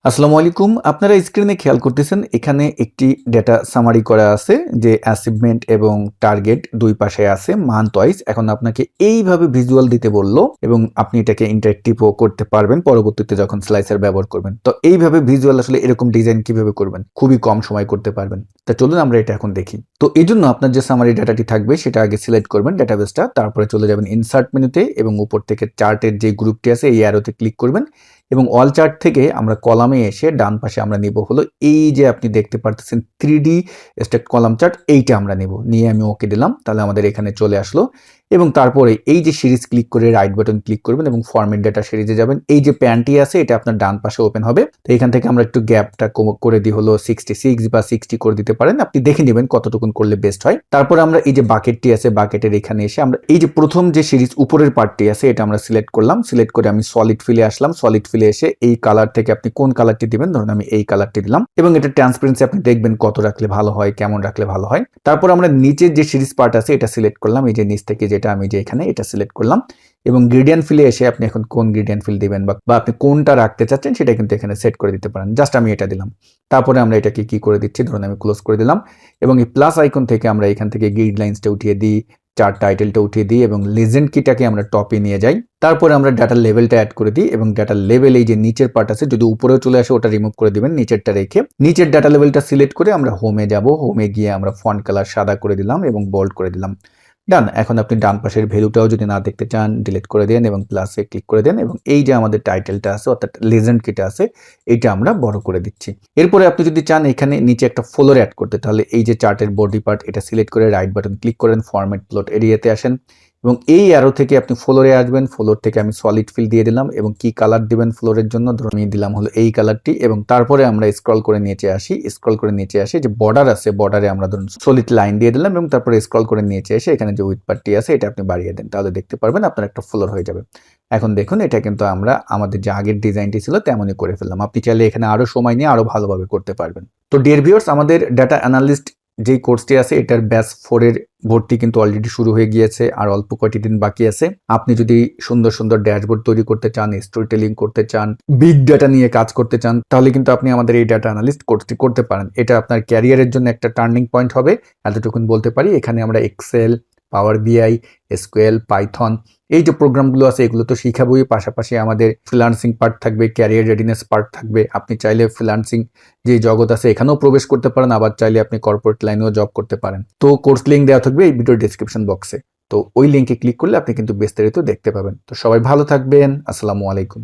আসসালামু আলাইকুম। আপনারা স্ক্রিনে খেয়াল করতেছেন এখানে একটি ডেটা সামারি করা আছে যে অ্যাচিভমেন্ট এবং টার্গেট ২ পাশে আছে মান্থ ওয়াইজ। এখন আপনাকে এইভাবে ভিজুয়াল দিতে বলল এবং আপনি এটাকে ইন্টারেক্টিভও করতে পারবেন পরবর্তীতে যখন স্লাইসার ব্যবহার করবেন। তো এইভাবে ভিজুয়াল আসলে এরকম ডিজাইন কিভাবে করবেন? খুবই কম সময় করতে পারবেন। তা চলুন আমরা এটা এখন দেখি। তো এজন্য আপনার যে সামারি ডাটাটি থাকবে সেটা আগে সিলেক্ট করবেন ডেটাবেসটা। তারপরে চলে যাবেন ইনসার্ট মেনুতে এবং উপর থেকে চার্টের যে গ্রুপটি আছে এই অ্যারোতে ক্লিক করবেন। এবং অল চার্ট থেকে আমরা কলামে এসে ডান পাশে আমরা নিব হলো এই যে আপনি দেখতে পারতেছেন 3D স্ট্যাক কলাম চার্ট এইটা আমরা নিব। নিয়ে আমি ওকে দিলাম। তাহলে আমাদের এখানে চলে আসলো এবং তারপরে এই যে সিরিজ ক্লিক করে রাইট বাটন ক্লিক করবেন এবং ফরম্যাট ডাটা সিরিজে যাবেন। এই যে প্যানটি আছে এটা আপনার ডান পাশে ওপেন হবে। তো এখান থেকে আমরা একটু গ্যাপটা করে দিই হলো 66 বা 60 করে দিতে পারেন। আপনি দেখে নেবেন কতটুকুন করলে বেস্ট হয়। তারপরে আমরা এই যে বাকেটটি আছে বাকেটের এখানে এসে আমরা এই যে প্রথম যে সিরিজ উপরের পার্টটি আছে এটা আমরা সিলেক্ট করলাম। সিলেক্ট করে আমি সলিড ফিলে আসলাম। সলিড ফিলে এসে এই কালার থেকে আপনি কোন কালারটি দিবেন, ধরুন আমি এই কালারটি দিলাম এবং এটা ট্রান্সপারেন্সি আপনি দেখবেন কত রাখলে ভালো হয়, কেমন রাখলে ভালো হয়। তারপর আমরা নিচের যে সিরিজ পার্ট আছে এটা সিলেক্ট করলাম। এই যে নিচ থেকে যেটা আমি যে এখানে এটা সিলেক্ট করলাম এবং গ্রেডিয়েন্ট ফিলে এসে আপনি এখন কোন গ্রেডিয়েন্ট ফিল দিবেন বা আপনি কোনটা রাখতে চাচ্ছেন সেটা কিন্তু এখানে সেট করে দিতে পারেন। জাস্ট আমি এটা দিলাম। তারপরে আমরা এটাকে কি করে দিচ্ছি, ধরুন আমি ক্লোজ করে দিলাম এবং এই প্লাস আইকন থেকে আমরা এখান থেকে গ্রিড লাইন্সটা উঠিয়ে দিই, চার্ট টাইটেলটা উঠিয়ে দিই এবং লেজেন্ড কিটাকে আমরা টপে নিয়ে যাই। তারপরে আমরা ডাটার লেভেলটা অ্যাড করে দিই এবং ডাটার লেভেল এই যে নিচের পার্ট আছে যদি উপরেও চলে আসে ওটা রিমুভ করে দিবেন, নিচেরটা রেখে নিচের ডাটা লেভেলটা সিলেক্ট করে আমরা হোমে যাব। হোমে গিয়ে আমরা ফন্ট কালার সাদা করে দিলাম এবং বোল্ড করে দিলাম। ডান। এখন আপনি ডান পাশের ভ্যালুটাও যদি না দেখতে চান ডিলিট করে দেন এবং প্লাসে ক্লিক করে দেন এবং এই যে আমাদের টাইটেলটা আছে অর্থাৎ লেজেন্ড কিটা আছে এটা আমরা বড় করে দিচ্ছি। এরপরে আপনি যদি চান এখানে নিচে একটা ফ্লোর অ্যাড করতে, তাহলে এই যে চার্টের বডি পার্ট এটা সিলেক্ট করে রাইট বাটন ক্লিক করেন, ফরম্যাট প্লট এরিয়াতে আসেন এবং এই অ্যারো থেকে আপনি ফ্লোরে আসবেন। ফ্লোর থেকে আমি সলিড ফিল দিয়ে দিলাম এবং কি কালার দিবেন ফ্লোরের জন্য, ধরুন আমি দিলাম হলো এই কালারটি এবং তারপরে আমরা স্ক্রল করে নিচে আসি। স্ক্রল করে নিচে আসি যে বর্ডার আছে বর্ডারে আমরা ধরুন সলিড লাইন দিয়ে দিলাম এবং তারপরে স্ক্রল করে নিচে এসে এখানে যে উইথ পার্টটি আছে এটা আপনি বাড়িয়ে দেন, তাহলে দেখতে পারবেন আপনার একটা ফ্লোর হয়ে যাবে। এখন দেখুন এটা কিন্তু আমরা আমাদের যে আগের ডিজাইনটি ছিল তেমনই করে ফেললাম। আপনি চাইলে এখানে আরো সময় নিয়ে আরো ভালোভাবে করতে পারবেন। তো ডিয়ার ভিউয়ার্স, আমাদের ডাটা অ্যানালিস্ট যেই কোর্সটি আছে এটার ব্যাচ 4 এর ভর্তি কিন্তু অলরেডি শুরু হয়ে গিয়েছে, আর অল্প কয়েকটি দিন বাকি আছে। আপনি যদি সুন্দর সুন্দর ড্যাশবোর্ড তৈরি করতে চান, স্টোরি টেলিং করতে চান, বিগ ডাটা নিয়ে কাজ করতে চান, তাহলে কিন্তু আপনি আমাদের এই ডাটা অ্যানালিস্ট কোর্সটি করতে পারেন। এটা আপনার ক্যারিয়ারের জন্য একটা টার্নিং পয়েন্ট হবে, এতটুকুন বলতে পারি। এখানে আমরা এক্সেল, পাওয়ার বিআই, এসকিউএল, পাইথন এই যে প্রোগ্রামগুলো আছে এগুলো তো শিখাবোই, পাশাপাশি আমাদের ফ্রিল্যান্সিং পার্ট থাকবে, ক্যারিয়ার রেডিনেস পার্ট থাকবে। আপনি চাইলে ফ্রিল্যান্সিং যে জগৎ আছে এখানেও প্রবেশ করতে পারেন, আবার চাইলে আপনি কর্পোরেট লাইনেও জব করতে পারেন। তো কোর্স লিঙ্ক দেওয়া থাকবে এই ভিডিওর ডেসক্রিপশন বক্সে। তো ওই লিঙ্কে ক্লিক করলে আপনি কিন্তু বিস্তারিত দেখতে পাবেন। তো সবাই ভালো থাকবেন। আসসালামু আলাইকুম।